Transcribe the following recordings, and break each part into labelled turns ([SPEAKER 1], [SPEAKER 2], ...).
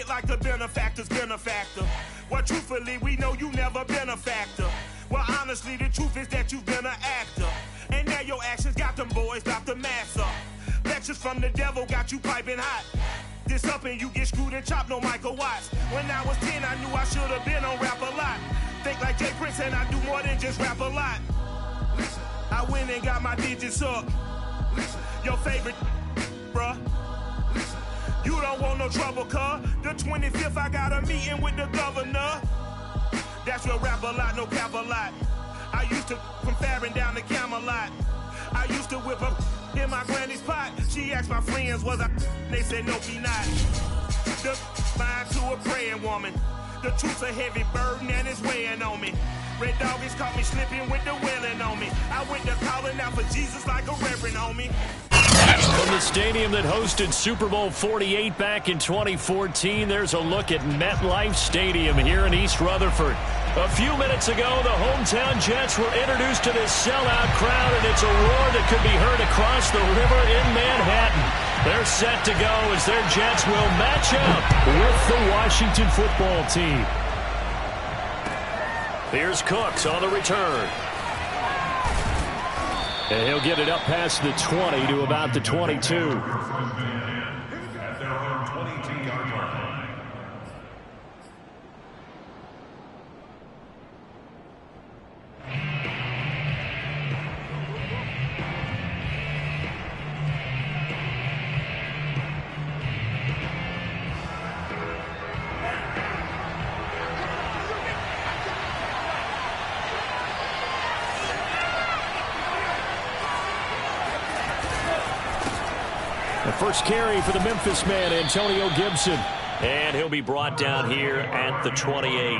[SPEAKER 1] it like the benefactor's benefactor. Well, truthfully, we know you never been a factor. Well, honestly, the truth is that you've been an actor. And now your actions got them boys about to mass up. Lectures from the devil got you piping hot. This up and you get screwed and chopped, no Michael Watts. When I was 10, I knew I should have been on Rap a Lot. Think like Jay Prince and I do more than just rap a lot. Listen. I went and got my digits up. Listen. Your favorite, bruh. Listen. You don't want no trouble, cuz. The 25th, I got a meeting with the governor. That's your Rap a Lot, no cap a lot. I used to from Farron down to Camelot. I used to whip up in my granny's pot. She asked my friends, was I? They said, no, be not. The mind to a praying woman. The truth's a heavy burden and it's weighing on me. Red Doggies caught me slipping with the wailing on me. I went to calling out for Jesus like a reverend on me.
[SPEAKER 2] From the stadium that hosted Super Bowl 48 back in 2014, there's a look at MetLife Stadium here in East Rutherford. A few minutes ago, the hometown Jets were introduced to this sellout crowd, and it's a roar that could be heard across the river in Manhattan. They're set to go as their Jets will match up with the Washington football team. Here's Cooks on the return. And he'll get it up past the 20 to about the 22. First carry for the Memphis man, Antonio Gibson. And he'll be brought down here at the 28.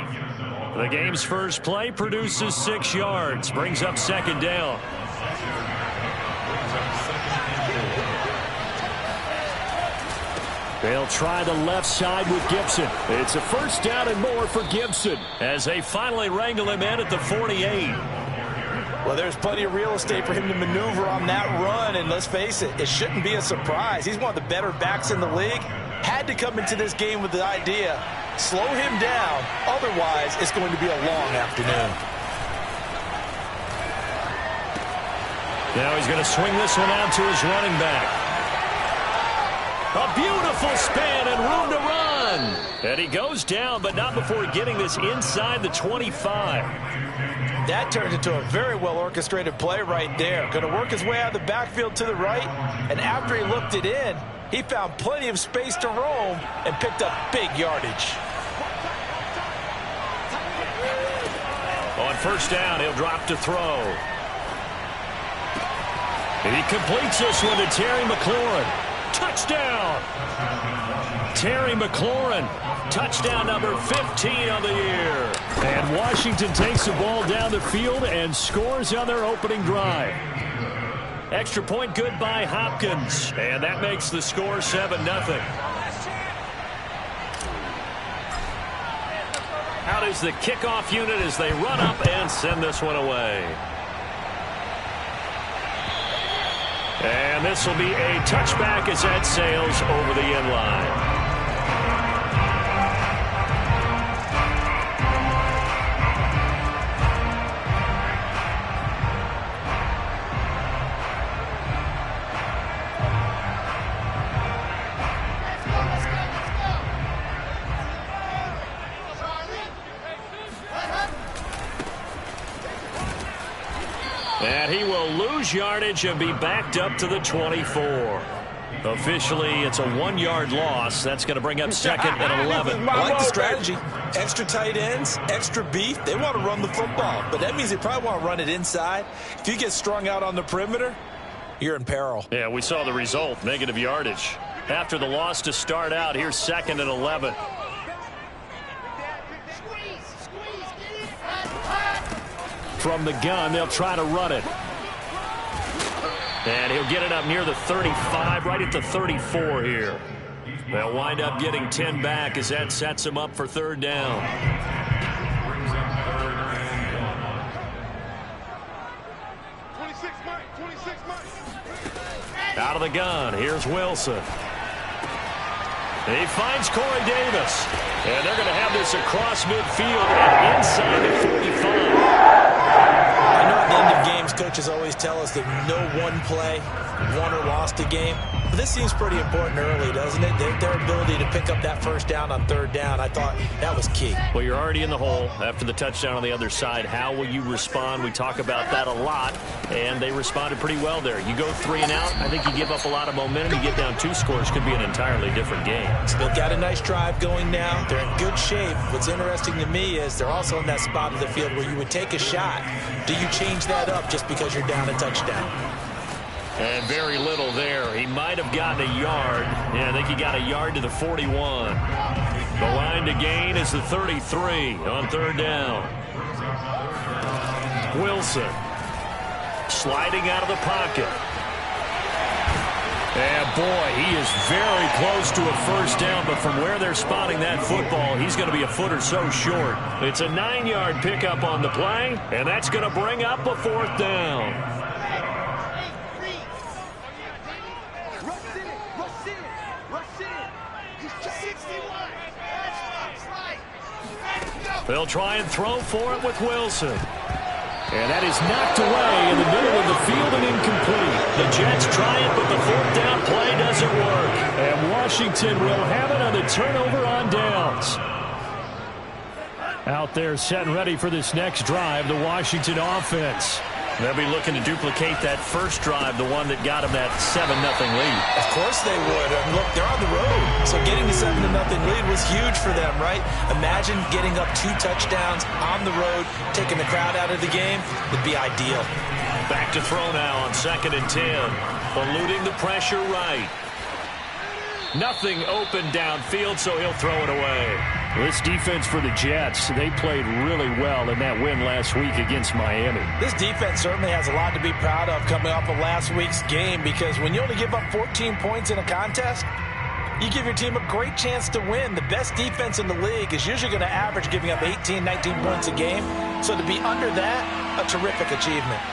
[SPEAKER 2] The game's first play produces 6 yards. Brings up second down. They'll try the left side with Gibson. It's a first down and more for Gibson as they finally wrangle him in at the 48.
[SPEAKER 3] Well, there's plenty of real estate for him to maneuver on that run, and let's face it, it shouldn't be a surprise. He's one of the better backs in the league. Had to come into this game with the idea, slow him down, otherwise it's going to be a long afternoon.
[SPEAKER 2] Now he's going to swing this one out to his running back. A beautiful span and room to run. And he goes down, but not before getting this inside the 25.
[SPEAKER 3] That turned into a very well-orchestrated play right there. Going to work his way out of the backfield to the right, and after he looked it in, he found plenty of space to roam and picked up big yardage.
[SPEAKER 2] On first down, he'll drop to throw. And he completes this one to Terry McLaurin. Touchdown! Terry McLaurin, touchdown number 15 on the year. And Washington takes the ball down the field and scores on their opening drive. Extra point good by Hopkins. And that makes the score 7-0. Out is the kickoff unit as they run up and send this one away. And this will be a touchback as that sails over the end line. And he will lose yardage and be backed up to the 24. Officially, it's a 1-yard loss. That's going to bring up second and 11.
[SPEAKER 3] I like the strategy. Extra tight ends, extra beef. They want to run the football, but that means they probably want to run it inside. If you get strung out on the perimeter, you're in peril.
[SPEAKER 2] Yeah, we saw the result, negative yardage. After the loss to start out, here's second and 11. From the gun, they'll try to run it. And he'll get it up near the 35, right at the 34 here. They'll wind up getting 10 back as that sets him up for third down. Out of the gun, here's Wilson. He finds Corey Davis. And they're going to have this across midfield and inside the 45.
[SPEAKER 3] I know at the end of games, coaches always tell us that no one play won or lost a game. But this seems pretty important early, doesn't it? Their ability to pick up that first down on third down, I thought that was key.
[SPEAKER 2] Well, you're already in the hole after the touchdown on the other side. How will you respond? We talk about that a lot, and they responded pretty well there. You go 3 and out, I think you give up a lot of momentum. You get down 2 scores, could be an entirely different game.
[SPEAKER 3] So they've got a nice drive going now. They're in good shape. What's interesting to me is they're also in that spot of the field where you would take a shot. Do you change that up just because you're down a touchdown?
[SPEAKER 2] And very little there. He might have gotten a yard. Yeah, I think he got a yard to the 41. The line to gain is the 33 on third down. Wilson sliding out of the pocket. And boy, he is very close to a first down, but from where they're spotting that football, he's going to be a foot or so short. It's a 9-yard pickup on the play, and that's going to bring up a 4th down. They'll try and throw for it with Wilson. And that is knocked away in the middle of the field and incomplete. The Jets try it, but the 4th down play doesn't work. And Washington will have it on the turnover on downs. Out there set and ready for this next drive, the Washington offense. They'll be looking to duplicate that first drive, the one that got them that 7-0 lead.
[SPEAKER 3] Of course they would. Look, they're on the road, so getting the 7-0 lead was huge for them, right? Imagine getting up 2 touchdowns on the road, taking the crowd out of the game would be ideal.
[SPEAKER 2] Back to throw now on 2nd and 10. Eluding the pressure right. Nothing open downfield, so he'll throw it away. This defense for the Jets, they played really well in that win last week against Miami.
[SPEAKER 3] This defense certainly has a lot to be proud of coming off of last week's game, because when you only give up 14 points in a contest, you give your team a great chance to win. The best defense in the league is usually going to average giving up 18, 19 points a game. So to be under that, a terrific achievement.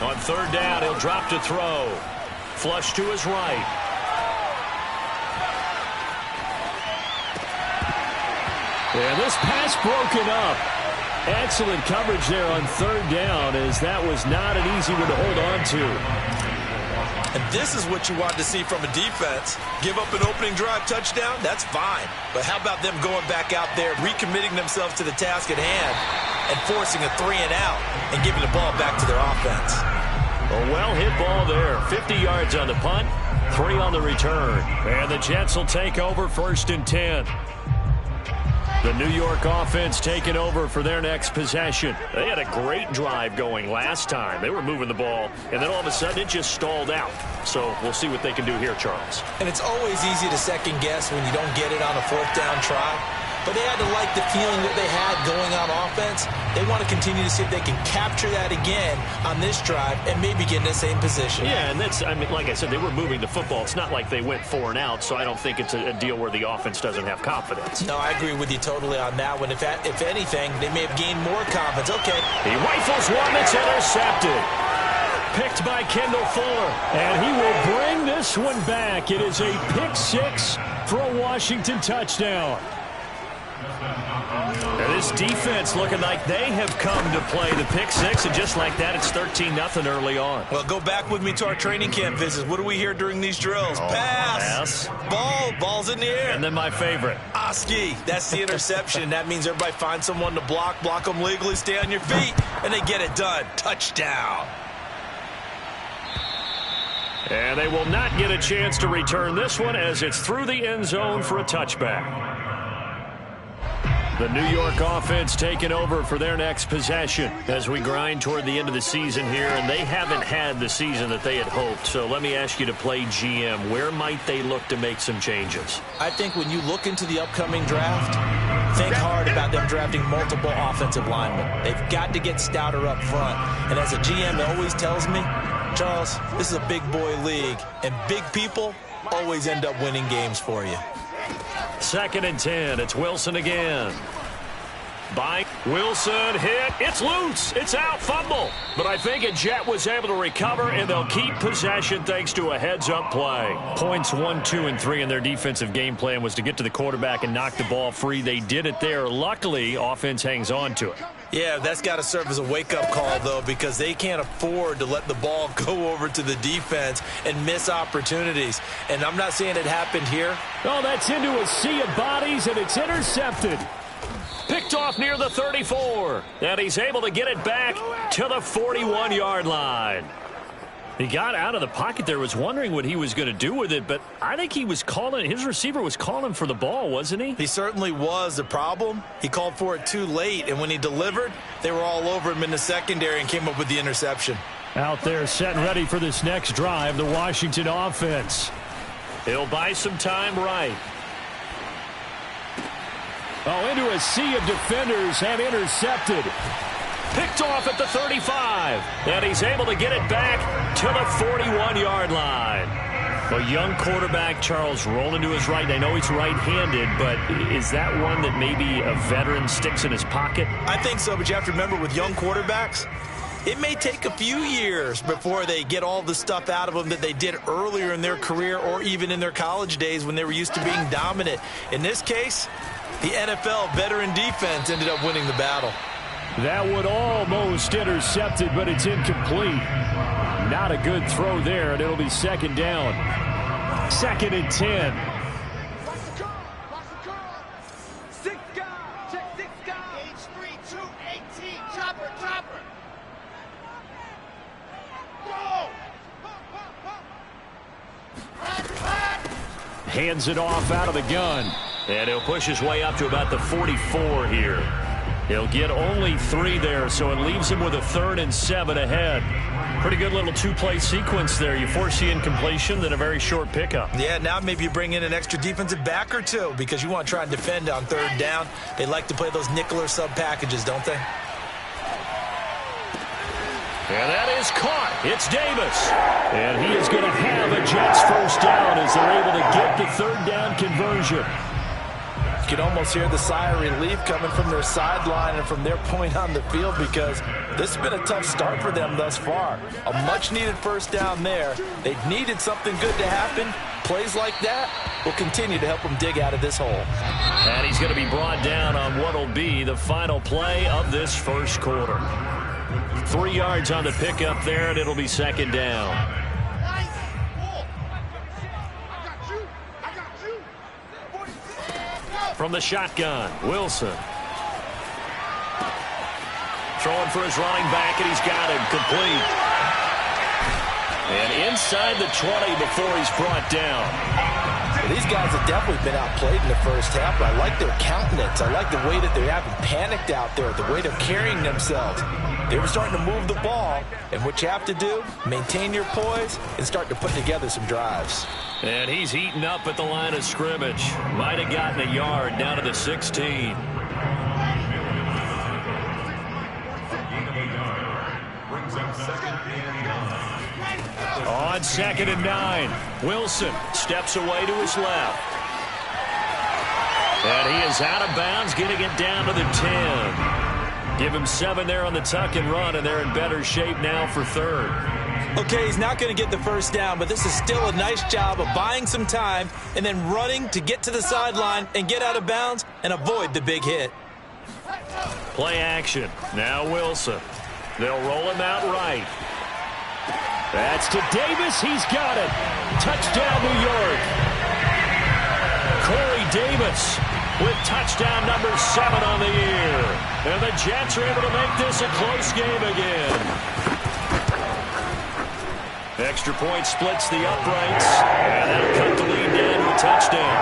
[SPEAKER 2] On third down, he'll drop to throw. Flush to his right. And this pass broken up. Excellent coverage there on third down, as that was not an easy one to hold on to.
[SPEAKER 3] And this is what you want to see from a defense. Give up an opening drive touchdown, that's fine. But how about them going back out there, recommitting themselves to the task at hand, and forcing a 3 and out and giving the ball back to their offense.
[SPEAKER 2] A well-hit ball there. 50 yards on the punt, 3 on the return. And the Jets will take over 1st and 10. The New York offense taking over for their next possession. They had a great drive going last time. They were moving the ball, and then all of a sudden it just stalled out. So we'll see what they can do here, Charles.
[SPEAKER 3] And it's always easy to second guess when you don't get it on a 4th down try. But they had to like the feeling that they had going on offense. They want to continue to see if they can capture that again on this drive and maybe get in the same position.
[SPEAKER 2] Yeah, and that's, I mean, like I said, they were moving the football. It's not like they went 4 and out, so I don't think it's a deal where the offense doesn't have confidence.
[SPEAKER 3] No, I agree with you totally on that one. If anything, they may have gained more confidence. Okay.
[SPEAKER 2] He rifles one that's intercepted. Picked by Kendall Fuller, and he will bring this one back. It is a pick 6 for a Washington touchdown. And this defense looking like they have come to play the pick 6, and just like that, it's 13-0 early on.
[SPEAKER 3] Well, go back with me to our training camp visits. What do we hear during these drills? Pass. Ball's in the air.
[SPEAKER 2] And then my favorite.
[SPEAKER 3] Oski. That's the interception. That means everybody finds someone to block them legally, stay on your feet, and they get it done. Touchdown.
[SPEAKER 2] And they will not get a chance to return this one, as it's through the end zone for a touchback. The New York offense taking over for their next possession as we grind toward the end of the season here, and they haven't had the season that they had hoped. So let me ask you to play GM. Where might they look to make some changes?
[SPEAKER 3] I think when you look into the upcoming draft, think hard about them drafting multiple offensive linemen. They've got to get stouter up front. And as a GM, it always tells me, Charles, this is a big boy league, and big people always end up winning games for you.
[SPEAKER 2] 2nd and 10. It's Wilson again. By Wilson, hit. It's loose. It's out. Fumble. But I think a Jet was able to recover, and they'll keep possession thanks to a heads-up play. Points 1, 2, and 3 in their defensive game plan was to get to the quarterback and knock the ball free. They did it there. Luckily, offense hangs on to it.
[SPEAKER 3] Yeah, that's got to serve as a wake-up call, though, because they can't afford to let the ball go over to the defense and miss opportunities. And I'm not saying it happened here.
[SPEAKER 2] Oh, that's into a sea of bodies, and it's intercepted. Picked off near the 34. And he's able to get it back to the 41-yard line. He got out of the pocket there, was wondering what he was going to do with it, but I think he was calling, his receiver was calling for the ball, wasn't he?
[SPEAKER 3] He certainly was. The problem, he called for it too late, and when he delivered, they were all over him in the secondary and came up with the interception.
[SPEAKER 2] Out there set and ready for this next drive, the Washington offense. He'll buy some time right. Oh, into a sea of defenders and intercepted. Picked off at the 35. And he's able to get it back to the 41-yard line. A young quarterback, Charles, rolling to his right. I know he's right-handed, but is that one that maybe a veteran sticks in his pocket?
[SPEAKER 3] I think so, but you have to remember with young quarterbacks, it may take a few years before they get all the stuff out of them that they did earlier in their career or even in their college days when they were used to being dominant. In this case, the NFL veteran defense ended up winning the battle.
[SPEAKER 2] That would almost intercepted, but it's incomplete. Not a good throw there, and it'll be second down. 2nd and 10.
[SPEAKER 4] Six guys. Check 6 guys. H3, 2, 18. Chopper. Go.
[SPEAKER 2] Hands it off out of the gun. And he'll push his way up to about the 44 here. He'll get only 3 there, so it leaves him with a 3rd and 7 ahead. Pretty good little 2-play sequence there. You force the incompletion, then a very short pickup.
[SPEAKER 3] Yeah, now maybe you bring in an extra defensive back or two because you want to try and defend on 3rd down. They like to play those nickel or sub packages, don't they?
[SPEAKER 2] And that is caught. It's Davis. And he is going to have a Jets first down as they're able to get the 3rd down conversion.
[SPEAKER 3] You can almost hear the sigh of relief coming from their sideline and from their point on the field because this has been a tough start for them thus far. A much-needed first down there. They needed something good to happen. Plays like that will continue to help them dig out of this hole.
[SPEAKER 2] And he's going to be brought down on what will be the final play of this first quarter. 3 yards on the pickup there, and it'll be second down. From the shotgun, Wilson. Throwing for his running back, and he's got him complete. And inside the 20 before he's brought down.
[SPEAKER 3] These guys have definitely been outplayed in the first half, but I like their countenance. I like the way that they haven't panicked out there, the way they're carrying themselves. They were starting to move the ball, and what you have to do, maintain your poise and start to put together some drives.
[SPEAKER 2] And he's eaten up at the line of scrimmage. Might have gotten a yard down to the 16. On 2nd and 9, Wilson steps away to his left. And he is out of bounds, getting it down to the 10. Give him 7 there on the tuck and run, and they're in better shape now for 3rd.
[SPEAKER 3] Okay, he's not going to get the first down, but this is still a nice job of buying some time and then running to get to the sideline and get out of bounds and avoid the big hit.
[SPEAKER 2] Play action. Now Wilson. They'll roll him out right. That's to Davis. He's got it. Touchdown, New York. Corey Davis with touchdown number 7 on the year. And the Jets are able to make this a close game again. Extra point splits the uprights. And that'll cut the lead down to a touchdown.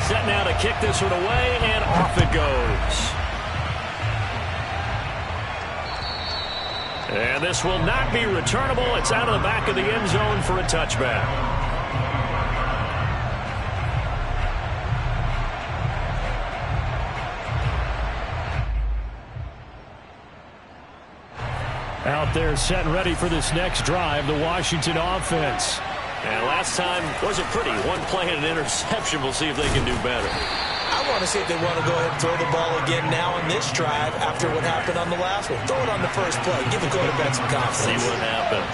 [SPEAKER 2] Set now to kick this one away, and off it goes. And this will not be returnable. It's out of the back of the end zone for a touchback. Out there set and ready for this next drive, the Washington offense. And last time wasn't pretty. One play and an interception. We'll see if they can do better.
[SPEAKER 3] I want to see if they want to go ahead and throw the ball again now on this drive after what happened on the last one. Throw it on the first play. Give the quarterback some confidence.
[SPEAKER 2] See what happens.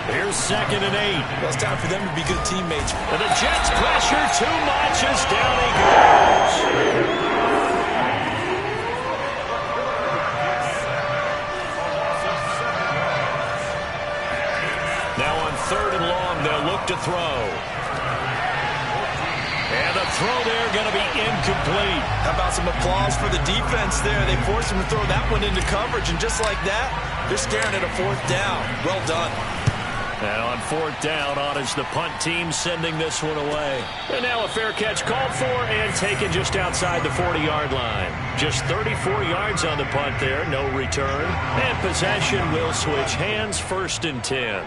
[SPEAKER 2] Here's 2nd and 8.
[SPEAKER 3] Well, it's time for them to be good teammates.
[SPEAKER 2] And the Jets pressure too much as down he goes. Now on 3rd and long, they'll look to throw. And the throw there going to be incomplete.
[SPEAKER 3] How about some applause for the defense there? They forced him to throw that one into coverage, and just like that, they're staring at a 4th down. Well done.
[SPEAKER 2] And on 4th down, on is the punt team sending this one away. And now a fair catch called for and taken just outside the 40-yard line. Just 34 yards on the punt there, no return. And possession will switch hands, 1st and 10.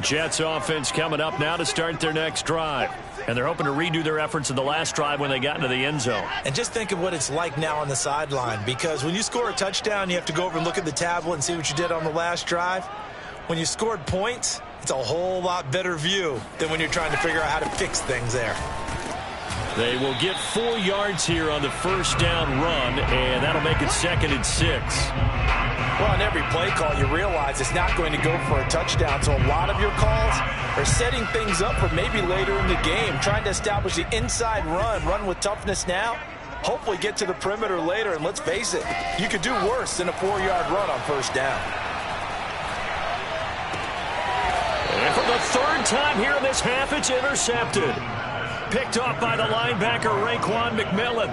[SPEAKER 2] Jets offense coming up now to start their next drive. And they're hoping to redo their efforts in the last drive when they got into the end zone.
[SPEAKER 3] And just think of what it's like now on the sideline, because when you score a touchdown, you have to go over and look at the tablet and see what you did on the last drive. When you scored points, it's a whole lot better view than when you're trying to figure out how to fix things there.
[SPEAKER 2] They will get 4 yards here on the 1st down run, and that'll make it 2nd and 6.
[SPEAKER 3] Well, on every play call, you realize it's not going to go for a touchdown, so a lot of your calls are setting things up for maybe later in the game, trying to establish the inside run with toughness now, hopefully get to the perimeter later, and let's face it, you could do worse than a 4-yard run on 1st down.
[SPEAKER 2] And for the 3rd time here in this half, it's intercepted. Picked off by the linebacker, Raekwon McMillan.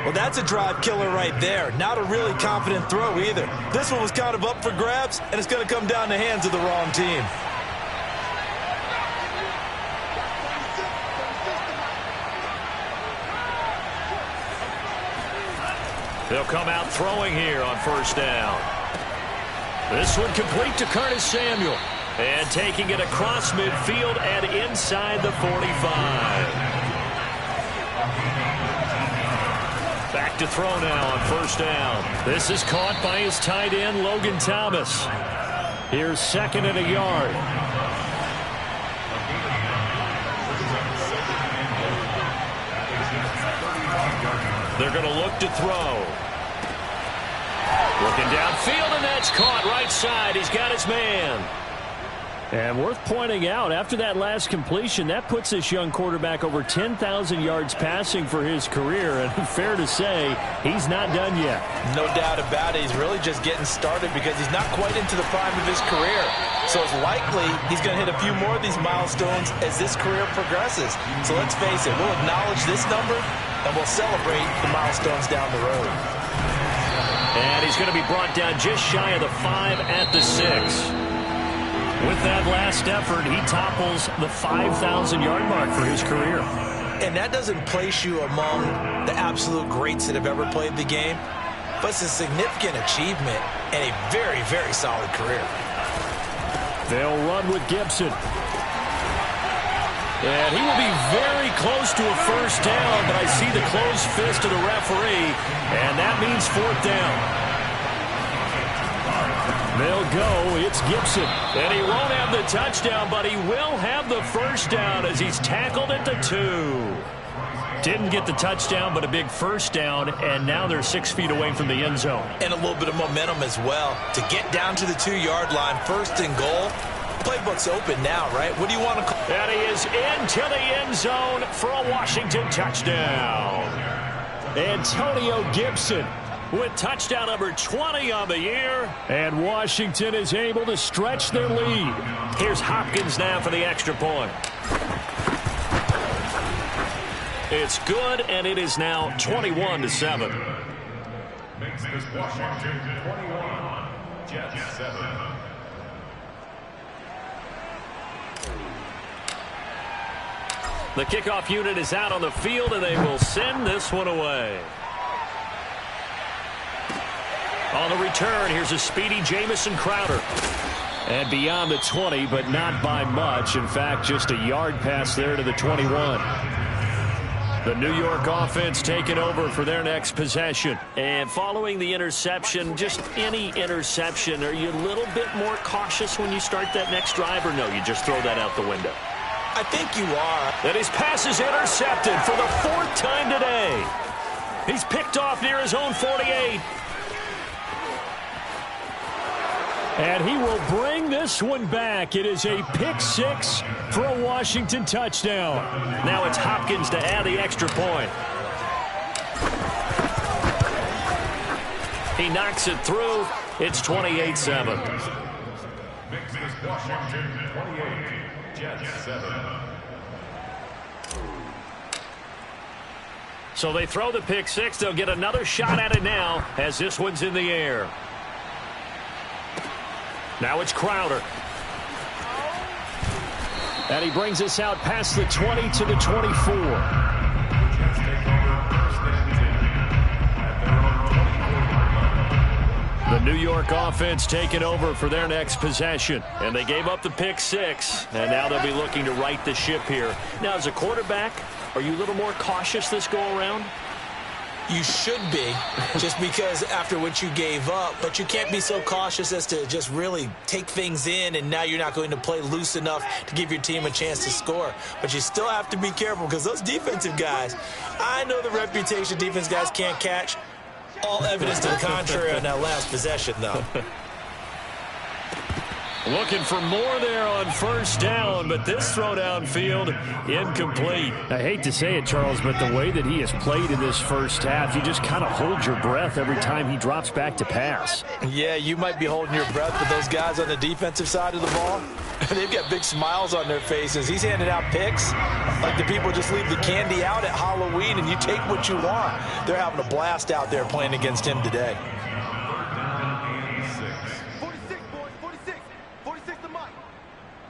[SPEAKER 3] Well, that's a drive killer right there. Not a really confident throw either. This one was kind of up for grabs, and it's going to come down the hands of the wrong team.
[SPEAKER 2] They'll come out throwing here on 1st down. This one complete to Curtis Samuel. And taking it across midfield and inside the 45. Back to throw now on 1st down. This is caught by his tight end, Logan Thomas. Here's 2nd and a yard. They're going to look to throw. Looking downfield, and that's caught right side. He's got his man. And worth pointing out, after that last completion, that puts this young quarterback over 10,000 yards passing for his career. And fair to say, he's not done yet.
[SPEAKER 3] No doubt about it. He's really just getting started because he's not quite into the prime of his career. So it's likely he's going to hit a few more of these milestones as this career progresses. So let's face it, we'll acknowledge this number, and we'll celebrate the milestones down the road.
[SPEAKER 2] And he's going to be brought down just shy of the 5 at the 6. With that last effort, he topples the 5,000-yard mark for his career.
[SPEAKER 3] And that doesn't place you among the absolute greats that have ever played the game, but it's a significant achievement and a very, very solid career.
[SPEAKER 2] They'll run with Gibson. And he will be very close to a 1st down, but I see the closed fist of the referee, and that means 4th down. They'll go. It's Gibson. And he won't have the touchdown, but he will have the 1st down as he's tackled at the 2. Didn't get the touchdown, but a big 1st down, and now they're 6 feet away from the end zone.
[SPEAKER 3] And a little bit of momentum as well. To get down to the 2-yard line, 1st and goal. Playbook's open now, right? What do you want to call?
[SPEAKER 2] And he is into the end zone for a Washington touchdown. Antonio Gibson with touchdown number 20 on the year. And Washington is able to stretch their lead. Here's Hopkins now for the extra point. It's good, and it is now 21-7.
[SPEAKER 5] Makes this Washington 21, Jets 7.
[SPEAKER 2] The kickoff unit is out on the field, and they will send this one away. On the return, here's a speedy Jamison Crowder. And beyond the 20, but not by much. In fact, just a yard pass there to the 21. The New York offense taking over for their next possession. And following the interception, just any interception, are you a little bit more cautious when you start that next drive, or no, you just throw that out the window?
[SPEAKER 3] I think you are.
[SPEAKER 2] And his pass is intercepted for the 4th time today. He's picked off near his own 48. And he will bring this one back. It is a pick 6 for a Washington touchdown. Now it's Hopkins to add the extra point. He knocks it through. It's 28-7.
[SPEAKER 5] Makes this Washington 28, Jets 7.
[SPEAKER 2] So they throw the pick 6. They'll get another shot at it now as this one's in the air. Now it's Crowder. And he brings us out past the 20 to the 24. The New York offense taking over for their next possession. And they gave up the pick 6. And now they'll be looking to right the ship here. Now, as a quarterback, are you a little more cautious this go-around?
[SPEAKER 3] You should be, just because after what you gave up. But you can't be so cautious as to just really take things in, and now you're not going to play loose enough to give your team a chance to score. But you still have to be careful because those defensive guys, I know the reputation defense guys can't catch. All evidence to the contrary on that last possession, though.
[SPEAKER 2] Looking for more there on first down, but this throw downfield incomplete.
[SPEAKER 6] I hate to say it, Charles, but the way that he has played in this first half, you just kind of hold your breath every time he drops back to pass.
[SPEAKER 3] Yeah, you might be holding your breath, but those guys on the defensive side of the ball, they've got big smiles on their faces. He's handing out picks like the people just leave the candy out at Halloween and you take what you want. They're having a blast out there playing against him today.
[SPEAKER 4] 46, boys, 46. 46 to Mike.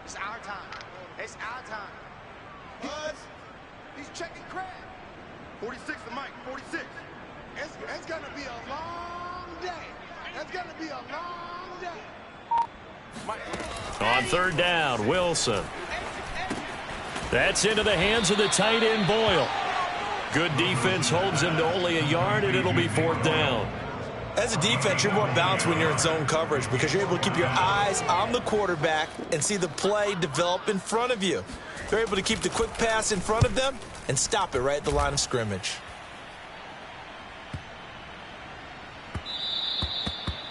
[SPEAKER 4] It's our time. It's our time. Buzz, he's checking Crab. 46 to Mike, 46. It's going to be a long day. It's going to be a long day.
[SPEAKER 2] On third down, Wilson. That's into the hands of the tight end, Boyle. Good defense holds him to only a yard, and it'll be 4th down.
[SPEAKER 3] As a defense, you're more balanced when you're in zone coverage because you're able to keep your eyes on the quarterback and see the play develop in front of you. They're able to keep the quick pass in front of them and stop it right at the line of scrimmage.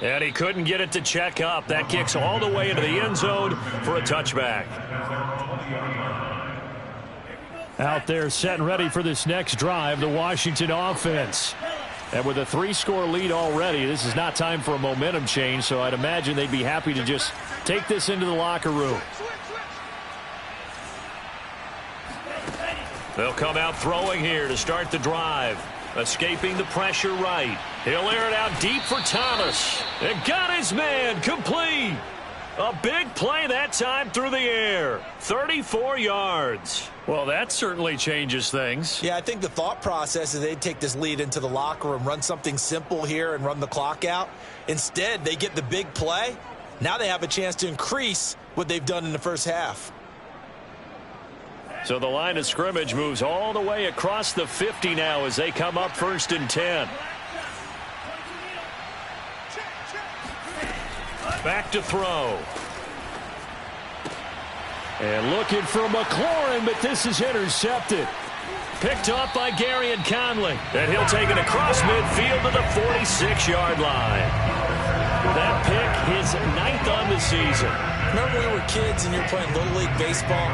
[SPEAKER 2] And he couldn't get it to check up. That kicks all the way into the end zone for a touchback.
[SPEAKER 6] Out there set and ready for this next drive, the Washington offense. And with a 3-score lead already, this is not time for a momentum change, so I'd imagine they'd be happy to just take this into the locker room.
[SPEAKER 2] They'll come out throwing here to start the drive. Escaping the pressure right. He'll air it out deep for Thomas. And got his man complete. A big play that time through the air. 34 yards.
[SPEAKER 6] Well, that certainly changes things.
[SPEAKER 3] Yeah, I think the thought process is they'd take this lead into the locker room, run something simple here and run the clock out. Instead, they get the big play. Now they have a chance to increase what they've done in the first half.
[SPEAKER 2] So the line of scrimmage moves all the way across the 50 now as they come up 1st and 10. Back to throw.
[SPEAKER 6] And looking for McLaurin, but this is intercepted.
[SPEAKER 2] Picked up by Garyon Conley. And he'll take it across midfield to the 46-yard line. That pick is 9th on the season.
[SPEAKER 3] Remember we were kids and you were playing Little League Baseball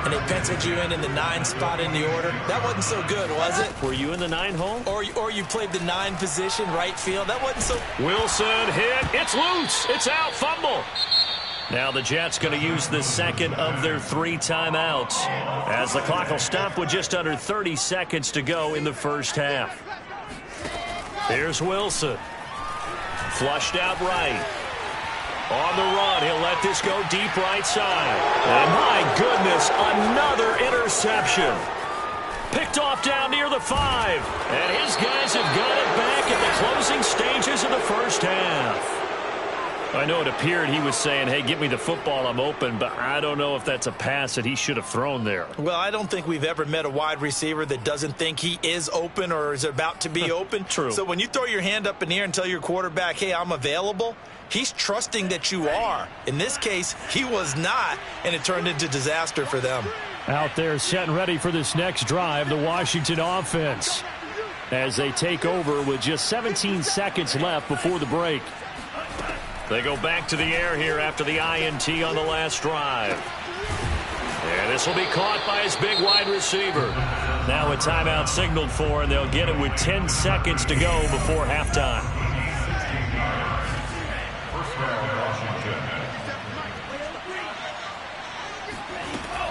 [SPEAKER 3] and they penciled you in the 9 spot in the order? That wasn't so good, was it?
[SPEAKER 2] Were you in the 9 hole?
[SPEAKER 3] Or you played the 9 position, right field. That wasn't so...
[SPEAKER 2] Wilson hit. It's loose. It's out. Fumble. Now the Jets going to use the second of their 3 timeouts as the clock will stop with just under 30 seconds to go in the first half. Here's Wilson. Flushed out right. On the run, he'll let this go deep right side. And my goodness, another interception. Picked off down near the 5. And his guys have got it back at the closing stages of the first half. I know it appeared he was saying, hey, get me the football, I'm open, but I don't know if that's a pass that he should have thrown there.
[SPEAKER 3] Well, I don't think we've ever met a wide receiver that doesn't think he is open or is about to be open.
[SPEAKER 2] True.
[SPEAKER 3] So when you throw your hand up in the air and tell your quarterback, hey, I'm available, he's trusting that you are. In this case, he was not, and it turned into disaster for them.
[SPEAKER 6] Out there set and ready for this next drive, the Washington offense, as they take over with just 17 seconds left before the break.
[SPEAKER 2] They go back to the air here after the INT on the last drive. And this will be caught by his big wide receiver. Now a timeout signaled for, and they'll get it with 10 seconds to go before halftime.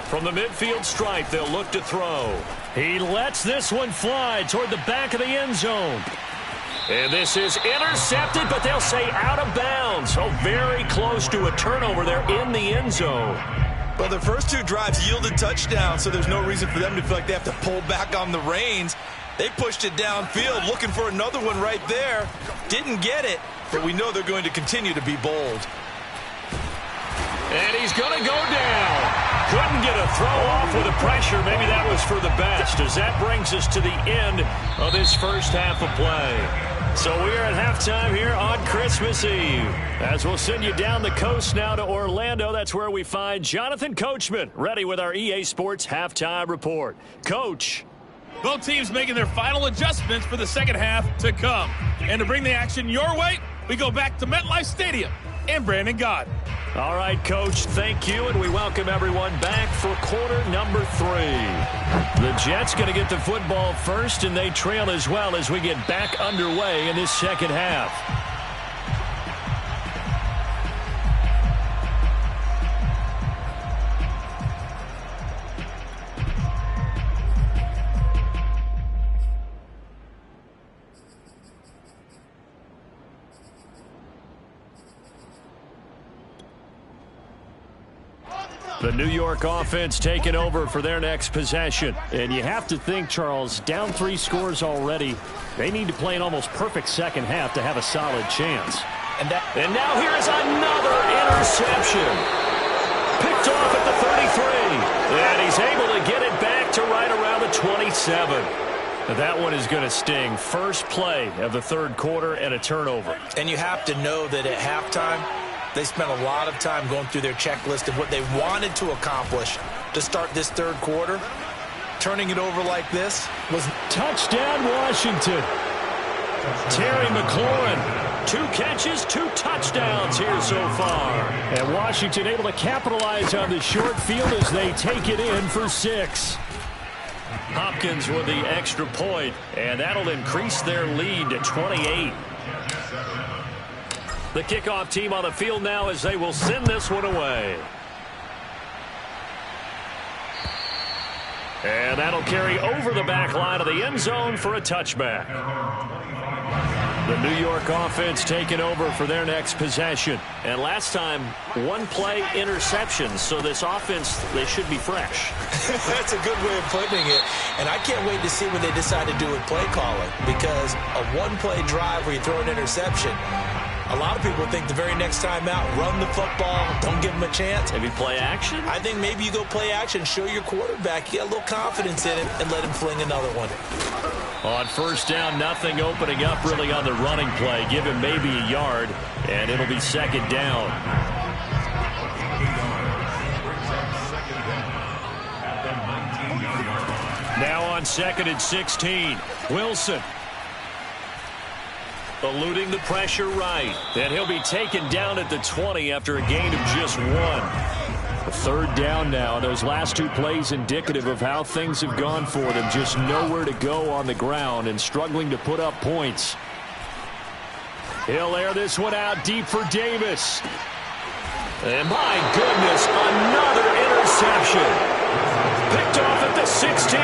[SPEAKER 2] From the midfield stripe, they'll look to throw.
[SPEAKER 6] He lets this one fly toward the back of the end zone.
[SPEAKER 2] And this is intercepted, but they'll say out of bounds. So very close to a turnover there in the end zone.
[SPEAKER 3] Well, the first two drives yielded touchdowns, so there's no reason for them to feel like they have to pull back on the reins. They pushed it downfield, looking for another one right there. Didn't get it, but we know they're going to continue to be bold.
[SPEAKER 2] And he's going to go down. Couldn't get a throw off with the pressure. Maybe that was for the best, as that brings us to the end of this first half of play. So we are at halftime here on Christmas Eve. As we'll send you down the coast now to Orlando, that's where we find Jonathan Coachman, ready with our EA Sports Halftime Report. Coach.
[SPEAKER 7] Both teams making their final adjustments for the second half to come. And to bring the action your way, we go back to MetLife Stadium and Brandon Gaudin.
[SPEAKER 2] All right, Coach, thank you, and we welcome everyone back for quarter number 3. The Jets going to get the football first, and they trail as well as we get back underway in this second half. The New York offense taking over for their next possession. And you have to think, Charles, down 3 scores already. They need to play an almost perfect second half to have a solid chance.
[SPEAKER 3] And
[SPEAKER 2] now here is another interception. Picked off at the 33. And he's able to get it back to right around the 27. That one is going to sting. First play of the third quarter and a turnover.
[SPEAKER 3] And you have to know that at halftime, they spent a lot of time going through their checklist of what they wanted to accomplish to start this third quarter. Turning it over like this was...
[SPEAKER 6] Touchdown, Washington.
[SPEAKER 2] Terry McLaurin, 2 catches, 2 touchdowns here so far.
[SPEAKER 6] And Washington able to capitalize on the short field as they take it in for 6.
[SPEAKER 2] Hopkins with the extra point, and that'll increase their lead to 28. The kickoff team on the field now as they will send this one away. And that'll carry over the back line of the end zone for a touchback. The New York offense taking over for their next possession. And last time, 1-play interceptions. So this offense, they should be fresh.
[SPEAKER 3] That's a good way of putting it. And I can't wait to see what they decide to do with play calling. Because a 1-play drive where you throw an interception, a lot of people think the very next time out, run the football, don't give him a chance.
[SPEAKER 2] Maybe play action?
[SPEAKER 3] I think maybe you go play action, show your quarterback, you get a little confidence in him, and let him fling another one.
[SPEAKER 2] On first down, nothing opening up really on the running play. Give him maybe a yard, and it'll be second down. Now on second and 16, Wilson. Eluding the pressure right. And he'll be taken down at the 20 after a gain of just 1.
[SPEAKER 6] A third down now. Those last 2 plays indicative of how things have gone for them. Just nowhere to go on the ground and struggling to put up points. He'll air this one out deep for Davis.
[SPEAKER 2] And my goodness, another interception. Picked off at the 16.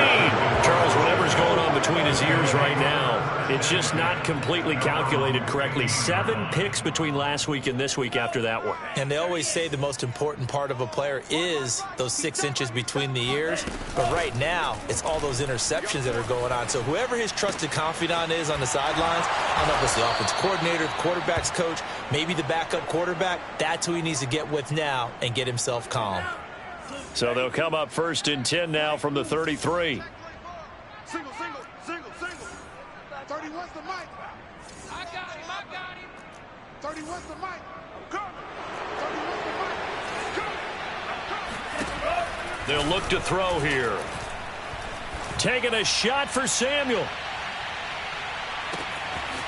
[SPEAKER 2] Charles, whatever's going on between his ears right now, it's just not completely calculated correctly. 7 picks between last week and this week after that one.
[SPEAKER 3] And they always say the most important part of a player is those 6 inches between the ears. But right now, it's all those interceptions that are going on. So whoever his trusted confidant is on the sidelines, I don't know if it's the offensive coordinator, the quarterback's coach, maybe the backup quarterback, that's who he needs to get with now and get himself calm.
[SPEAKER 2] So they'll come up first and 10 now from the 33.
[SPEAKER 4] Single. 31's the mic. I got him. 31's the mic. I'm coming. 31's the mic. I'm coming.
[SPEAKER 6] They'll look to throw here. Taking a shot for Samuel.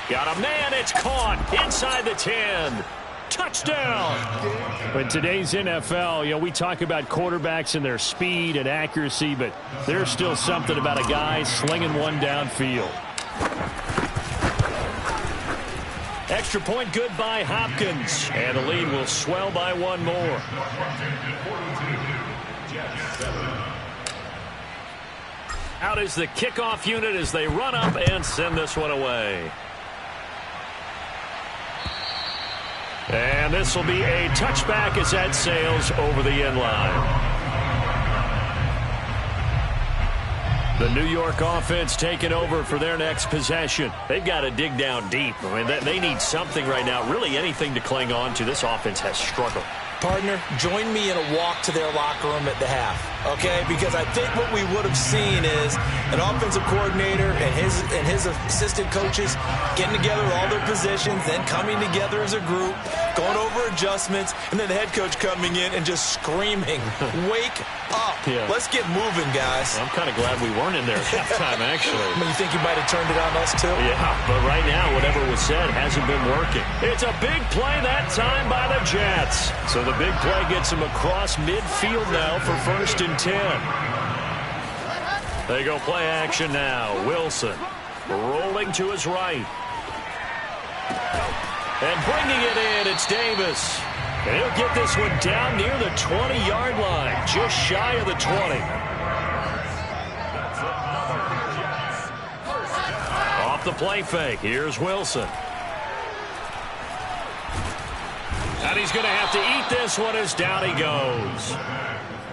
[SPEAKER 6] Got a man. It's caught inside the 10. Touchdown. In today's NFL, we talk about quarterbacks and their speed and accuracy, but there's still something about a guy slinging one downfield. Extra point good by Hopkins. And the lead will swell by one more. Out is the kickoff unit as they run up and send this one away. And this will be a touchback as that sails over the end line. The New York offense taking over for their next possession. They've got to dig down deep. I mean, they need something right now, really anything to cling on to. This offense has struggled.
[SPEAKER 3] Partner, join me in a walk to their locker room at the half, okay? Because I think what we would have seen is an offensive coordinator and his assistant coaches getting together all their positions, then coming together as a group, going over adjustments, and then the head coach coming in and just screaming, wake up. Yeah. Let's get moving, guys.
[SPEAKER 6] I'm kind of glad we weren't in there at halftime, actually.
[SPEAKER 3] I mean, you think you might have turned it on us, too?
[SPEAKER 6] Yeah, but right now, whatever was said hasn't been working. It's a big play that time by the Jets. So the big play gets him across midfield now for 1st and 10. They go play action now. Wilson rolling to his right. And bringing it in, it's Davis. And he'll get this one down near the 20-yard line, just shy of the 20. Off the play fake, here's Wilson. And he's going to have to eat this one as down he goes.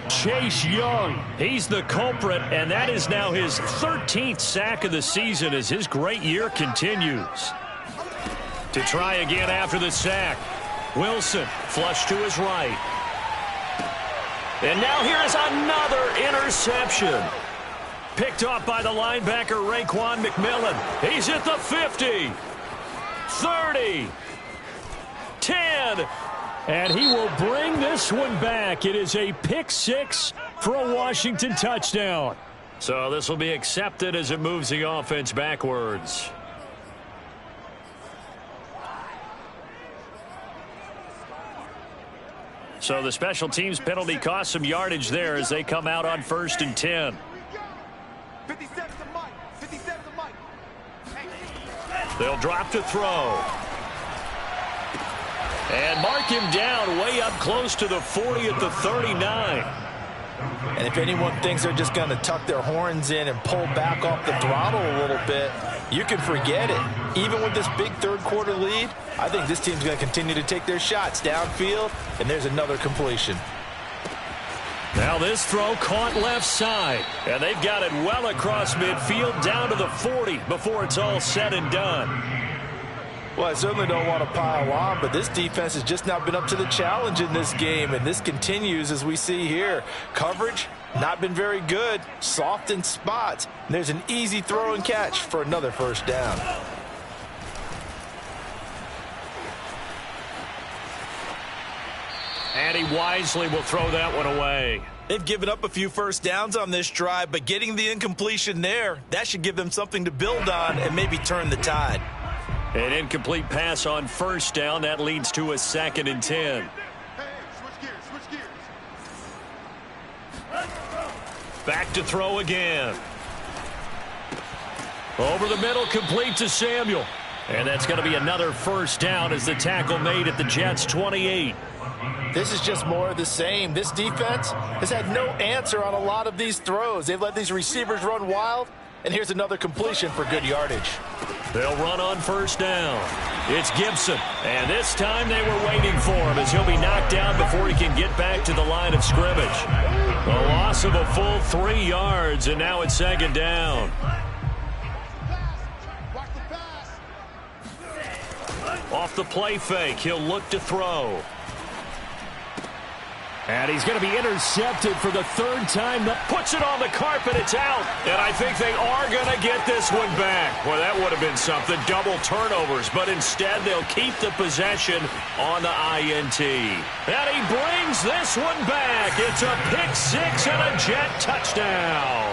[SPEAKER 6] Chase Young, he's the culprit, and that is now his 13th sack of the season as his great year continues. To try again after the sack. Wilson, flush to his right. And now here is another interception. Picked off by the linebacker, Raekwon McMillan. He's at the 50, 30, 10, and he will bring this one back. It is a pick six for a Washington touchdown. So this will be accepted as it moves the offense backwards. So the special teams penalty cost some yardage there as they come out on 1st and 10.
[SPEAKER 4] 57 to Mike. 57 to Mike.
[SPEAKER 6] They'll drop to throw. And mark him down way up close to the 40 at the 39.
[SPEAKER 3] And if anyone thinks they're just going to tuck their horns in and pull back off the throttle a little bit, you can forget it. Even with this big third-quarter lead, I think this team's going to continue to take their shots downfield, and there's another completion.
[SPEAKER 6] Now this throw caught left side, and they've got it well across midfield down to the 40 before it's all said and done.
[SPEAKER 3] Well, I certainly don't want to pile on, but this defense has just not been up to the challenge in this game, and this continues as we see here. Coverage, not been very good, soft in spots. And there's an easy throw and catch for another first down.
[SPEAKER 6] And he wisely will throw that one away.
[SPEAKER 3] They've given up a few first downs on this drive, but getting the incompletion there, that should give them something to build on and maybe turn the tide.
[SPEAKER 6] An incomplete pass on first down. That leads to a 2nd and 10.
[SPEAKER 4] Hey, switch gears, switch gears.
[SPEAKER 6] Back to throw again. Over the middle, complete to Samuel. And that's going to be another first down as the tackle made at the Jets' 28.
[SPEAKER 3] This is just more of the same. This defense has had no answer on a lot of these throws. They've let these receivers run wild, and here's another completion for good yardage.
[SPEAKER 6] They'll run on first down. It's Gibson, and this time they were waiting for him as he'll be knocked down before he can get back to the line of scrimmage. A loss of a full 3 yards, and now it's 2nd down. Off the play fake, he'll look to throw. And he's going to be intercepted for the third time.
[SPEAKER 2] Puts it on the carpet. It's out. And I think they are going to get this one back. Well, that would have been something. Double turnovers. But instead, they'll keep the possession on the INT. And he brings this one back. It's a pick six and a Jet touchdown.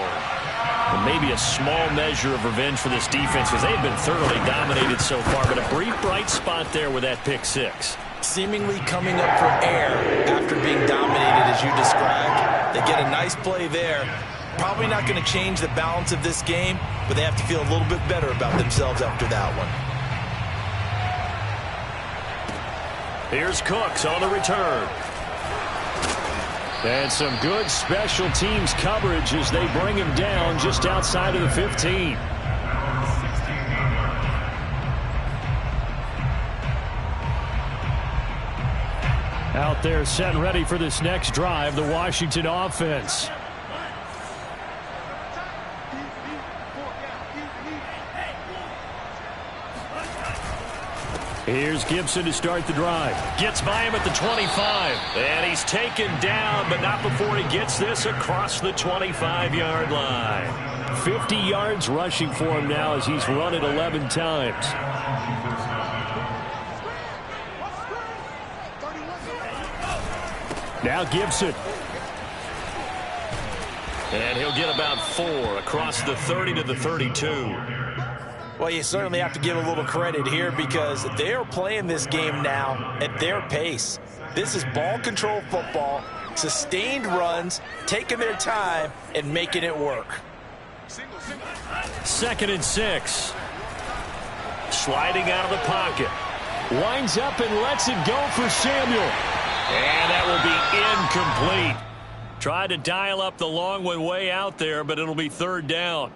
[SPEAKER 2] And maybe a small measure of revenge for this defense because they've been thoroughly dominated so far. But a brief bright spot there with that pick six.
[SPEAKER 3] Seemingly coming up for air after being dominated as you described. They get a nice play there. Probably not going to change the balance of this game, but they have to feel a little bit better about themselves after that one.
[SPEAKER 2] Here's Cooks on the return.
[SPEAKER 6] And some good special teams coverage as they bring him down just outside of the 15. Out there set and ready for this next drive, the Washington offense. Here's Gibson to start the drive. Gets by him at the 25.
[SPEAKER 2] And he's taken down, but not before he gets this across the 25-yard line.
[SPEAKER 6] 50 yards rushing for him now as he's run it 11 times. Now Gibson.
[SPEAKER 2] And he'll get about 4 across the 30 to the 32.
[SPEAKER 3] Well, you certainly have to give a little credit here because they are playing this game now at their pace. This is ball control football, sustained runs, taking their time, and making it work.
[SPEAKER 6] 2nd and 6.
[SPEAKER 2] Sliding out of the pocket.
[SPEAKER 6] Winds up and lets it go for Samuel.
[SPEAKER 2] And that will be incomplete.
[SPEAKER 6] Tried to dial up the long one way out there, but it'll be 3rd down.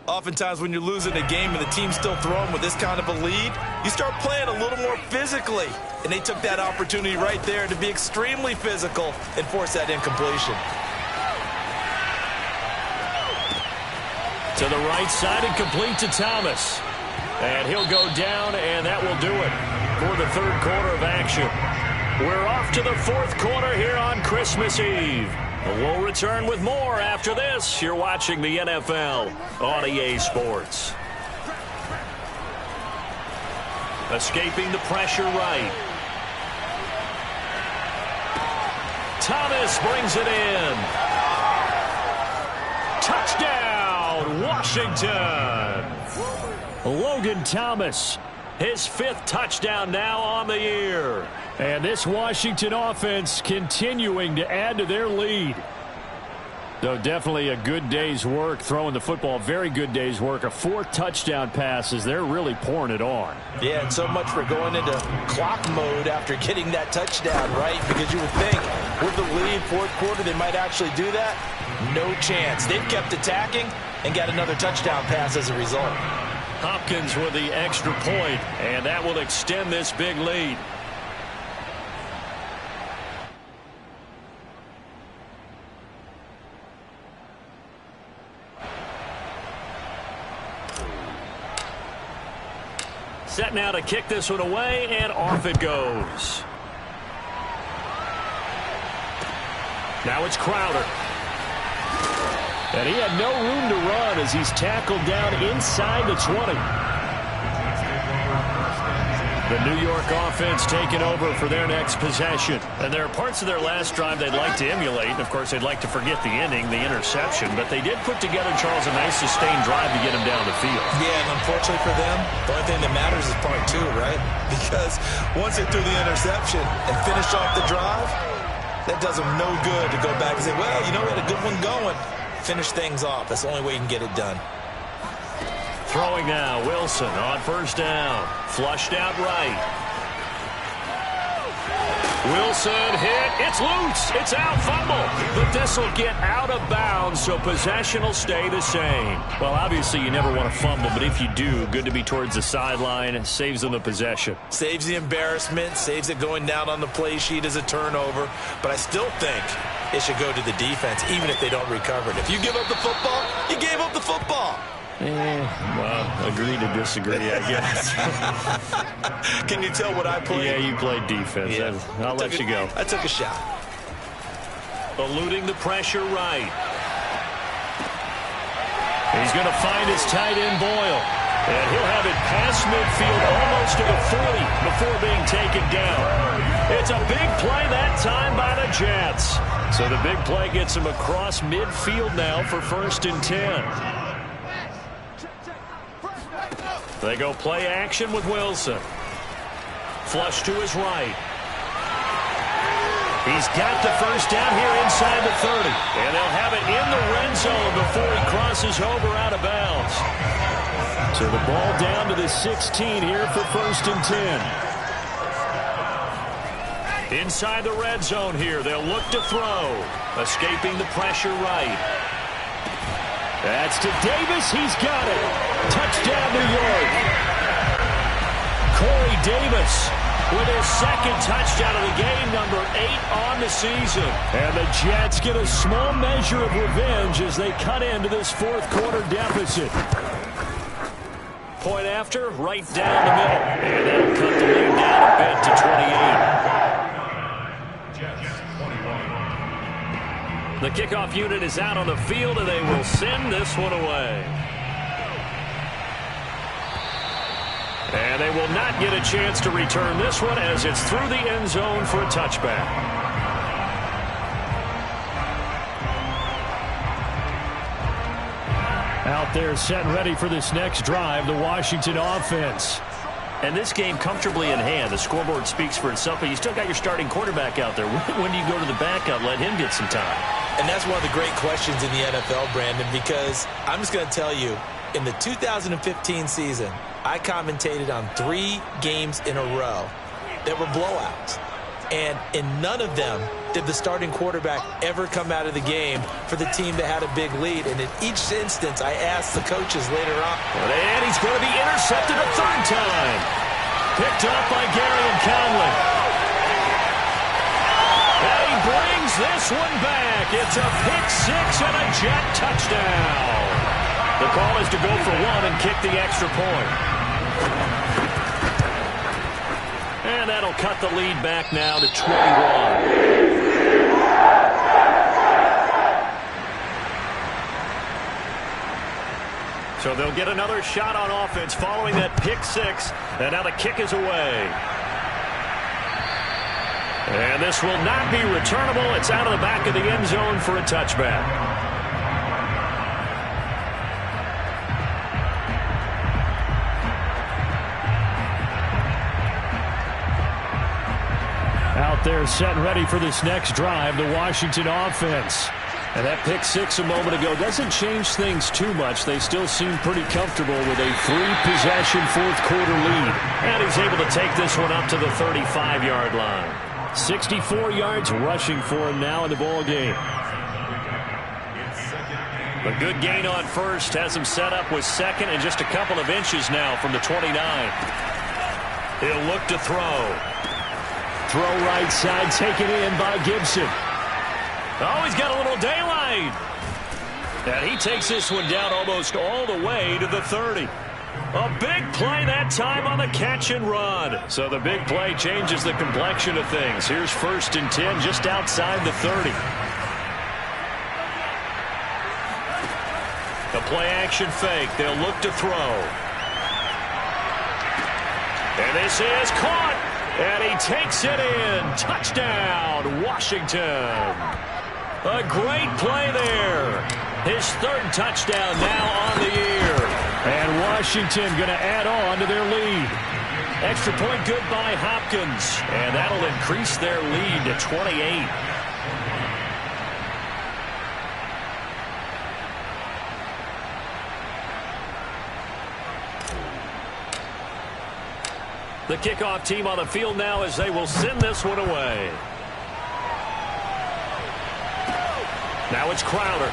[SPEAKER 3] Oftentimes when you're losing a game and the team's still throwing with this kind of a lead, you start playing a little more physically. And they took that opportunity right there to be extremely physical and force that incompletion.
[SPEAKER 6] To the right side and complete to Thomas. And he'll go down, and that will do it for the 3rd quarter of action. We're off to the 4th quarter here on Christmas Eve. We'll return with more after this. You're watching the NFL on EA Sports. Escaping the pressure right. Thomas brings it in. Touchdown, Washington. Logan Thomas, his 5th touchdown now on the year. And this Washington offense continuing to add to their lead. So definitely a good day's work throwing the football. Very good day's work. A 4th touchdown pass as they're really pouring it on.
[SPEAKER 3] Yeah, and so much for going into clock mode after getting that touchdown, right? Because you would think with the lead, 4th quarter, they might actually do that. No chance. They've kept attacking and got another touchdown pass as a result.
[SPEAKER 6] Hopkins with the extra point, and that will extend this big lead. Set now to kick this one away, and off it goes. Now it's Crowder. And he had no room to run as he's tackled down inside the 20. The New York offense taking over for their next possession. And there are parts of their last drive they'd like to emulate. And, of course, they'd like to forget the ending, the interception. But they did put together, Charles, a nice sustained drive to get him down the field.
[SPEAKER 3] Yeah, and unfortunately for them, the only thing that matters is part 2, right? Because once they threw the interception and finished off the drive, that does them no good to go back and say, well, you know, we had a good one going. Finish things off. That's the only way you can get it done.
[SPEAKER 6] Throwing now, Wilson on 1st down. Flushed out right. Wilson hit. It's loose. It's out. Fumble. But this will get out of bounds, so possession will stay the same. Well, obviously, you never want to fumble, but if you do, good to be towards the sideline. Saves them the possession.
[SPEAKER 3] Saves the embarrassment. Saves it going down on the play sheet as a turnover. But I still think it should go to the defense, even if they don't recover it. If you give up the football, you gave up the football.
[SPEAKER 6] Well, agree to disagree, I guess.
[SPEAKER 3] Can you tell what I played?
[SPEAKER 6] Yeah, you played defense.
[SPEAKER 3] Yeah.
[SPEAKER 6] I'll let you go.
[SPEAKER 3] I took a shot.
[SPEAKER 2] eluding the pressure right. He's going to find his tight end, Boyle. And he'll have it past midfield almost to the 40 before being taken down. It's a big play that time by the Jets. So the big play gets him across midfield now for 1st and 10. They go play action with Wilson. Flush to his right. He's got the first down here inside the 30. And they'll have it in the red zone before he crosses over out of bounds. So the ball down to the 16 here for 1st and 10. Inside the red zone here, they'll look to throw. Escaping the pressure right. That's to Davis. He's got it. Touchdown, New York. Corey Davis with his 2nd touchdown of the game, number 8 on the season. And the Jets get a small measure of revenge as they cut into this 4th quarter deficit. Point after, right down the middle. And that'll cut the lead down a bit to 28. The kickoff unit is out on the field, and they will send this one away. And they will not get a chance to return this one as it's through the end zone for a touchback.
[SPEAKER 6] Out there set and ready for this next drive, the Washington offense.
[SPEAKER 2] And this game comfortably in hand. The scoreboard speaks for itself, but you still got your starting quarterback out there. When do you go to the backup, let him get some time?
[SPEAKER 3] And that's one of the great questions in the NFL, Brandon, because I'm just going to tell you, in the 2015 season, I commentated on 3 games in a row that were blowouts. And in none of them did the starting quarterback ever come out of the game for the team that had a big lead. And in each instance, I asked the coaches later on.
[SPEAKER 2] And he's going to be intercepted a 3rd time. Picked up by Garyon Conley. And he brings this one back. It's a pick 6 and a Jet touchdown. The call is to go for 1 and kick the extra point. And that'll cut the lead back now to 21. So they'll get another shot on offense following that pick 6. And now the kick is away. And this will not be returnable. It's out of the back of the end zone for a touchback.
[SPEAKER 6] Out there set and ready for this next drive, the Washington offense. And that pick 6 a moment ago doesn't change things too much. They still seem pretty comfortable with a 3-possession 4th quarter lead.
[SPEAKER 2] And he's able to take this one up to the 35-yard line.
[SPEAKER 6] 64 yards rushing for him now in the ball game.
[SPEAKER 2] A good gain on 1st has him set up with 2nd and just a couple of inches now from the 29. He'll look to throw.
[SPEAKER 6] Throw right side, taken in by Gibson.
[SPEAKER 2] Oh, he's got a little daylight. And he takes this one down almost all the way to the 30. A big play that time on the catch and run. So the big play changes the complexion of things. Here's 1st and 10 just outside the 30. The play action fake. They'll look to throw. And this is caught. And he takes it in. Touchdown, Washington. A great play there. His 3rd touchdown now on the year.
[SPEAKER 6] And Washington going to add on to their lead.
[SPEAKER 2] Extra point good by Hopkins. And that'll increase their lead to 28. The kickoff team on the field now as they will send this one away. Now it's Crowder.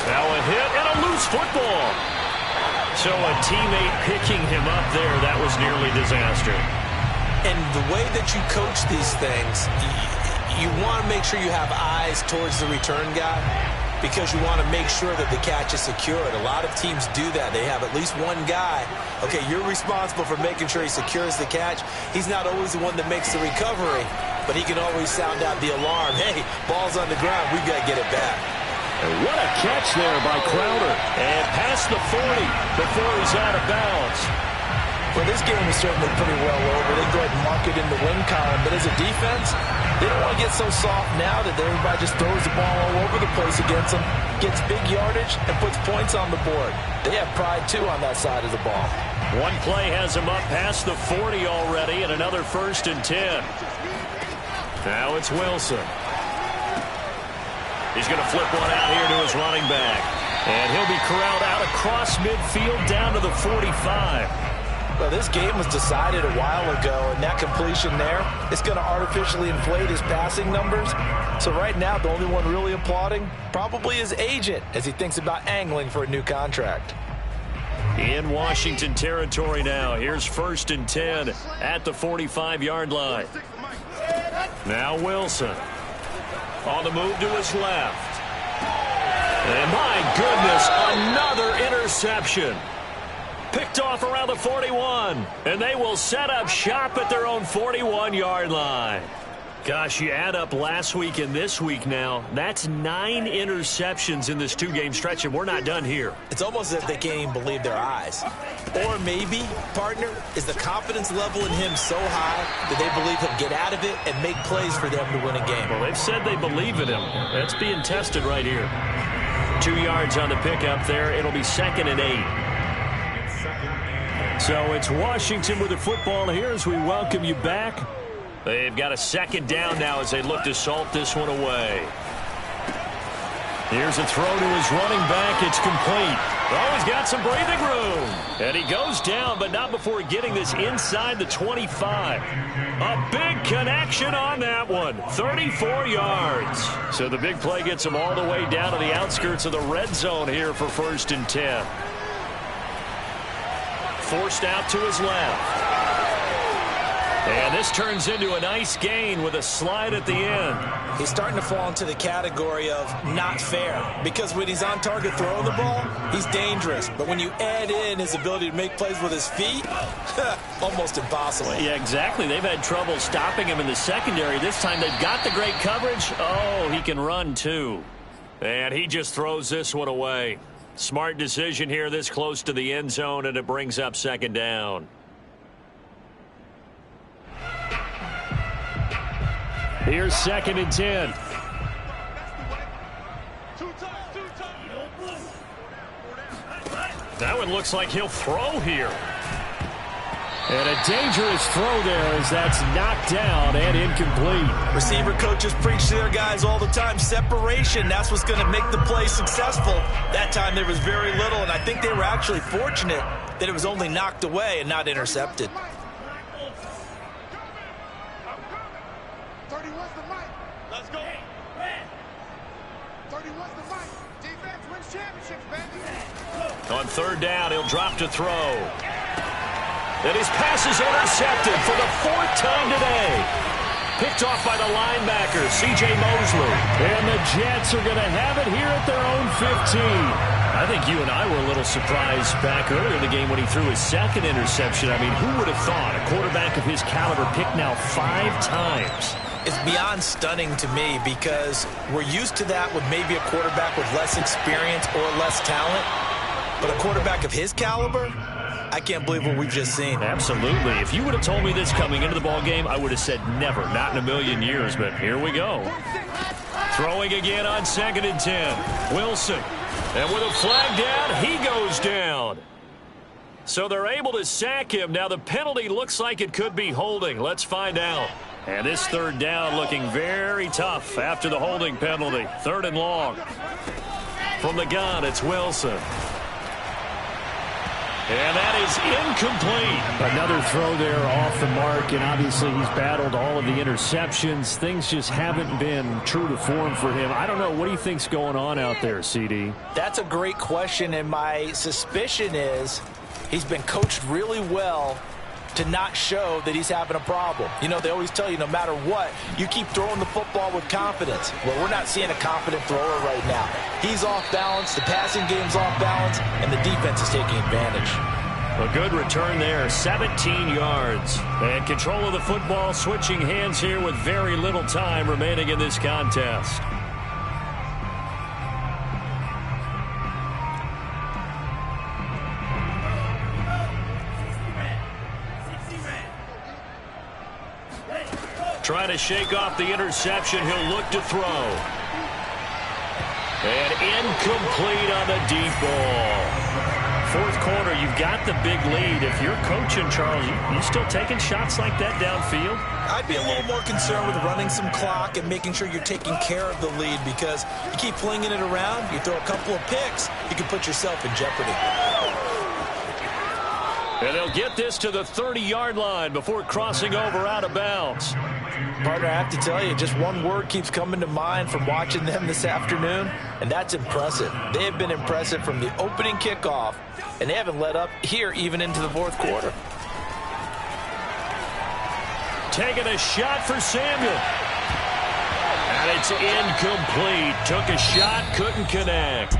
[SPEAKER 2] Now a hit and a loose football. So a teammate picking him up there, that was nearly disaster.
[SPEAKER 3] And the way that you coach these things, you want to make sure you have eyes towards the return guy because you want to make sure that the catch is secured. A lot of teams do that. They have at least one guy. Okay, you're responsible for making sure he secures the catch. He's not always the one that makes the recovery, but he can always sound out the alarm. Hey, ball's on the ground. We've got to get it back.
[SPEAKER 6] And what a catch there by Crowder. And past the 40 before he's out of bounds.
[SPEAKER 3] Well, this game is certainly pretty well over. They go ahead and mark it in the win column. But as a defense, they don't want to get so soft now that everybody just throws the ball all over the place against them, gets big yardage, and puts points on the board. They have pride, too, on that side of the ball.
[SPEAKER 6] One play has him up past the 40 already, and another 1st and 10. Now it's Wilson. He's going to flip one out here to his running back. And he'll be corralled out across midfield down to the 45.
[SPEAKER 3] Well, this game was decided a while ago, and that completion there is going to artificially inflate his passing numbers. So right now, the only one really applauding probably his agent as he thinks about angling for a new contract.
[SPEAKER 6] In Washington territory now. Here's 1st and 10 at the 45-yard line. Now Wilson on the move to his left. And my goodness, another interception. Picked off around the 41, and they will set up shop at their own 41-yard line. Gosh, you add up last week and this week now, that's 9 interceptions in this 2-game stretch, and we're not done here.
[SPEAKER 3] It's almost as if they can't even believe their eyes. Or maybe, partner, is the confidence level in him so high that they believe he'll get out of it and make plays for them to win a game.
[SPEAKER 6] Well, they've said they believe in him. That's being tested right here. 2 yards on the pickup there. It'll be 2nd and 8. So it's Washington with the football here as we welcome you back. They've got a 2nd down now as they look to salt this one away. Here's a throw to his running back. It's complete. Oh, he's got some breathing room. And he goes down, but not before getting this inside the 25. A big connection on that one. 34 yards. So the big play gets him all the way down to the outskirts of the red zone here for 1st and 10. Forced out to his left. And this turns into a nice gain with a slide at the end.
[SPEAKER 3] He's starting to fall into the category of not fair, because when he's on target throwing the ball, he's dangerous. But when you add in his ability to make plays with his feet, almost impossible.
[SPEAKER 6] Yeah, exactly. They've had trouble stopping him in the secondary. This time they've got the great coverage. Oh, he can run too. And he just throws this one away. Smart decision here this close to the end zone, and it brings up 2nd down. Here's 2nd and 10. That one looks like he'll throw here. And a dangerous throw there as that's knocked down and incomplete.
[SPEAKER 3] Receiver coaches preach to their guys all the time. Separation, that's what's going to make the play successful. That time there was very little, and I think they were actually fortunate that it was only knocked away and not intercepted.
[SPEAKER 4] 31's the mic. Let's go. 31's the mic. Defense wins championships, baby.
[SPEAKER 6] On 3rd down, he'll drop to throw. And his pass is intercepted for the 4th time today. Picked off by the linebacker, C.J. Mosley. And the Jets are going to have it here at their own 15. I think you and I were a little surprised back earlier in the game when he threw his 2nd interception. I mean, who would have thought a quarterback of his caliber picked now 5 times?
[SPEAKER 3] It's beyond stunning to me because we're used to that with maybe a quarterback with less experience or less talent. But a quarterback of his caliber, I can't believe what we've just seen.
[SPEAKER 6] Absolutely. If you would have told me this coming into the ball game, I would have said never, not in a million years. But here we go. Throwing again on 2nd and 10. Wilson. And with a flag down, he goes down. So they're able to sack him. Now the penalty looks like it could be holding. Let's find out. And this 3rd down looking very tough after the holding penalty. 3rd and long. From the gun, it's Wilson. And that is incomplete. Another throw there off the mark, and obviously he's battled all of the interceptions. Things just haven't been true to form for him. I don't know. What do you think's going on out there, CD?
[SPEAKER 3] That's a great question, and my suspicion is he's been coached really well to not show that he's having a problem. You know, they always tell you no matter what, you keep throwing the football with confidence. Well, we're not seeing a confident thrower right now. He's off balance, the passing game's off balance, and the defense is taking advantage.
[SPEAKER 2] A good return there, 17 yards. And control of the football, switching hands here with very little time remaining in this contest. Trying to shake off the interception. He'll look to throw. And incomplete on the deep ball. Fourth quarter, you've got the big lead. If you're coaching, Charles, you still taking shots like that downfield?
[SPEAKER 3] I'd be a little more concerned with running some clock and making sure you're taking care of the lead, because you keep flinging it around, you throw a couple of picks, you can put yourself in jeopardy.
[SPEAKER 2] And they'll get this to the 30-yard line before crossing over out of bounds.
[SPEAKER 3] Partner, I have to tell you, just one word keeps coming to mind from watching them this afternoon, and that's impressive. They have been impressive from the opening kickoff, and they haven't let up here even into the fourth quarter.
[SPEAKER 2] Taking a shot for Samuel. And it's incomplete. Took a shot, couldn't connect.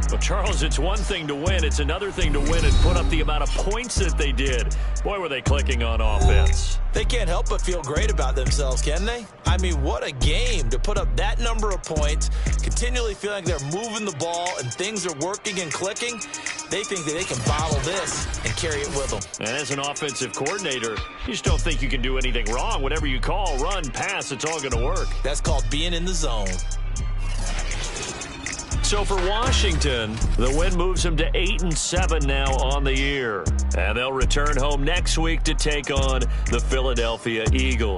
[SPEAKER 2] Well, Charles, it's one thing to win. It's another thing to win and put up the amount of points that they did. Boy, were they clicking on offense.
[SPEAKER 3] They can't help but feel great about themselves, can they? I mean, what a game to put up that number of points, continually feeling like they're moving the ball and things are working and clicking. They think that they can bottle this and carry it with them.
[SPEAKER 2] And as an offensive coordinator, you just don't think you can do anything wrong. Whatever you call, run, pass, it's all going to work.
[SPEAKER 3] That's called being in the zone.
[SPEAKER 2] So for Washington, the win moves them to 8-7 now on the year. And they'll return home next week to take on the Philadelphia Eagles.